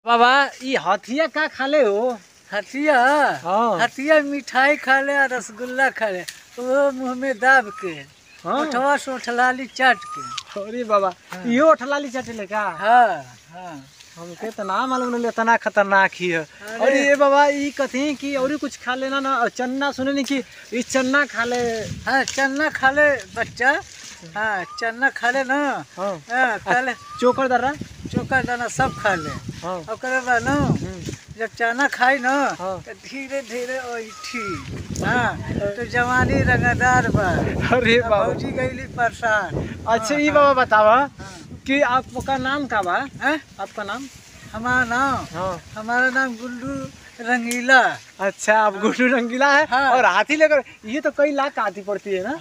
बाबा ये हथिया का खाले हो? हथिया हाँ। हथिया मिठाई खा ले और रसगुल्ला खा ले वो मुँह में दाब के हाँ। ओठवा से ओठलाली चाट के। अरे बाबा हाँ। यो ठलाली चटले का? हाँ हाँ हमके तो ना मालूम नहीं इतना खतरनाक ही है। अरे। और ये बाबा ये कथी कि और कुछ खा लेना ना चन्ना सुने नहीं कि ये चन्ना खा ले। हाँ चन्ना खा ले बच्चा। हाँ चन्ना खा ले ना। हाँ। हाँ खा ले चोकर दर्रा। चोखा दाना सब खा ले। हाँ। और करे बा ना जब चना खाई ना हाँ। तो धीरे धीरे ओठी। हाँ तो जवानी रंगदार बा। अरे अब बाबा भौजी गईली परेशान। अच्छा ये बाबा बतावा हाँ। कि आपका नाम का बा? हैं? आपका नाम? हमारा नाम हाँ। हमारा नाम गुल्लू रंगीला। अच्छा आप गुड्डू रंगीला है। हाँ। और हाथी लेकर ये तो कई लाख का हाथी पड़ती है ना?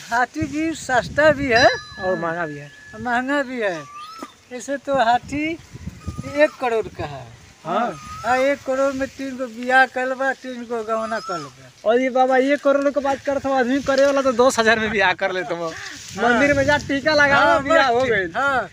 हाथी भी सस्ता भी है और महंगा भी है। महंगा भी है। ऐसे तो हाथी 1 करोड़ का है। हाँ। हाँ 1 करोड़ में 3 गो बियाह करबा 3 गो गौना करबा। और ये बाबा ये करोड़ के बात करते हो आदमी करे वाला तो 10,000 में ब्याह कर लेते हो। मंदिर में जा टीका लगाओ ब्याह हो गए। हाँ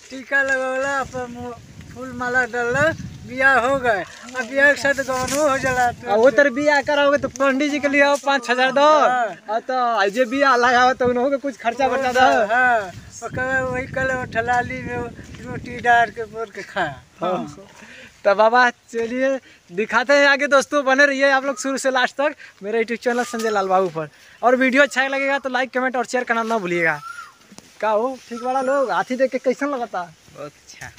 टीका लगौला अपन फूल माला डालला बियाह हो गए। अब बियाह के साथ गौनो हो जाला। और वो तर ब्याह कराओगे तो पंडित जी के लिए 5,000 दो। और तो जे ब्याह लगाओ तो उन्होंने कुछ खर्चा बचा दो। हाँ वही कल ठलाली में रोटी डाल के बोल के खा। हाँ। तो बाबा चलिए दिखाते हैं आगे। दोस्तों बने रहिए आप लोग शुरू से लास्ट तक मेरे यूट्यूब चैनल संजय लाल बाबू पर। और वीडियो अच्छा लगेगा तो लाइक कमेंट और शेयर करना ना भूलिएगा। क्या हो ठीक वाला लोग हाथी देख के कैसा लगता? बहुत अच्छा।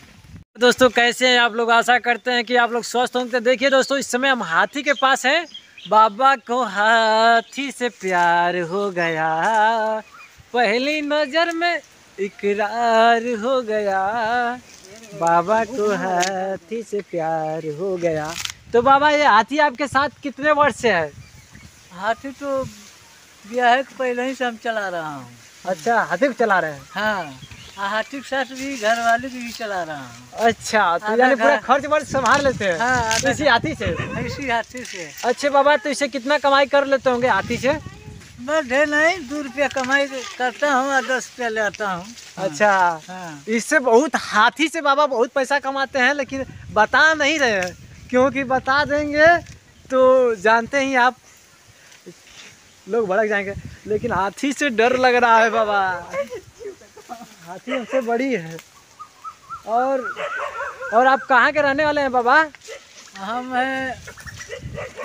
दोस्तों कैसे हैं आप लोग? आशा करते हैं कि आप लोग स्वस्थ होंगे। तो देखिए दोस्तों इस समय हम हाथी के पास हैं। बाबा को हाथी से प्यार हो गया, पहली नजर में इकरार हो गया। बाबा को हाथी से प्यार हो गया। तो बाबा ये हाथी आपके साथ कितने वर्ष से है? हाथी तो ब्याह के पहले ही से हम चला रहा हूँ। अच्छा हाथी को चला रहे हैं। हाँ हाथी के साथ भी घर वाले भी चला रहा हूँ। अच्छा तो यानी पूरा खर्च वर्च संभाल लेते हैं? हाँ इसी हाथी से? इसी हाथी से। अच्छे बाबा तो इसे कितना कमाई कर लेते होंगे हाथी से? बस ढेर नहीं 2 रुपया कमाई करता हूँ और 10 रुपया ले आता हूँ। अच्छा हाँ। इससे बहुत हाथी से बाबा बहुत पैसा कमाते हैं लेकिन बता नहीं रहे हैं क्योंकि बता देंगे तो जानते ही आप लोग भड़क जाएंगे। लेकिन हाथी से डर लग रहा है बाबा। हाथी हमसे बड़ी है। और आप कहाँ के रहने वाले हैं बाबा? हम हैं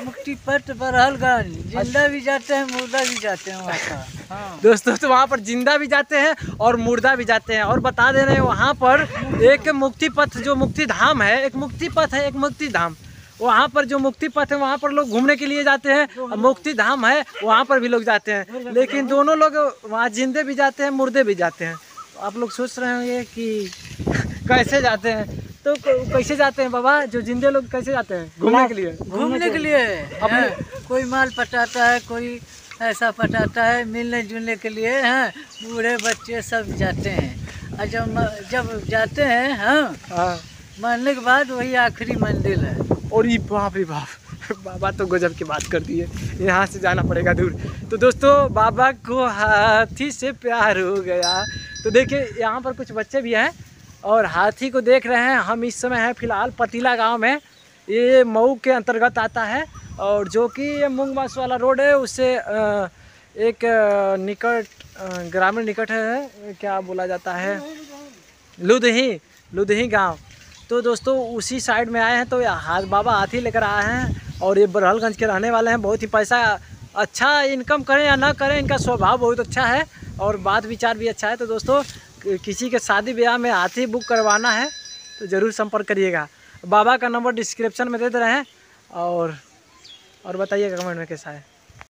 मुक्तिपथ बरहलगंज। जिंदा भी जाते हैं मुर्दा भी जाते हैं वहाँ का। हाँ। दोस्तों तो वहाँ पर जिंदा भी जाते हैं और मुर्दा भी जाते हैं। और बता दे रहे हैं वहाँ पर एक मुक्ति पथ जो मुक्ति धाम है, एक मुक्ति पथ है एक मुक्ति धाम। वहाँ पर जो मुक्ति पथ है वहाँ पर लोग घूमने के लिए जाते हैं। मुक्ति धाम है वहाँ पर भी लोग जाते हैं। लेकिन दोनों लोग वहाँ जिंदे भी जाते हैं मुर्दे भी जाते हैं। आप लोग सोच रहे होंगे कि कैसे जाते हैं? तो कैसे जाते हैं बाबा? जो जिंदे लोग कैसे जाते हैं घूमने के लिए? घूमने के लिए अपने कोई माल पटाता है, कोई ऐसा पटाता है, मिलने जुलने के लिए हैं। बूढ़े बच्चे सब जाते हैं। और जब जाते हैं हाँ मरने के बाद वही आखिरी मंदिर है। और ये बाप रे बाप बाबा तो गजब की बात कर दी है। यहाँ से जाना पड़ेगा दूर। तो दोस्तों बाबा को हाथी से प्यार हो गया। तो देखिए यहाँ पर कुछ बच्चे भी हैं और हाथी को देख रहे हैं। हम इस समय हैं फिलहाल पतीला गांव में। ये मऊ के अंतर्गत आता है और जो कि ये मूंगबास वाला रोड है उससे एक निकट ग्रामीण निकट है, क्या बोला जाता है, लुधही गांव। तो दोस्तों उसी साइड में आए हैं। तो बाबा हाथी लेकर आए हैं और ये बरहलगंज के रहने वाले हैं। बहुत ही पैसा अच्छा इनकम करें या ना करें इनका स्वभाव बहुत अच्छा है और बात विचार भी अच्छा है। तो दोस्तों किसी के शादी ब्याह में हाथी बुक करवाना है तो ज़रूर संपर्क करिएगा। बाबा का नंबर डिस्क्रिप्शन में दे रहे हैं। और बताइएगा कमेंट में कैसा है।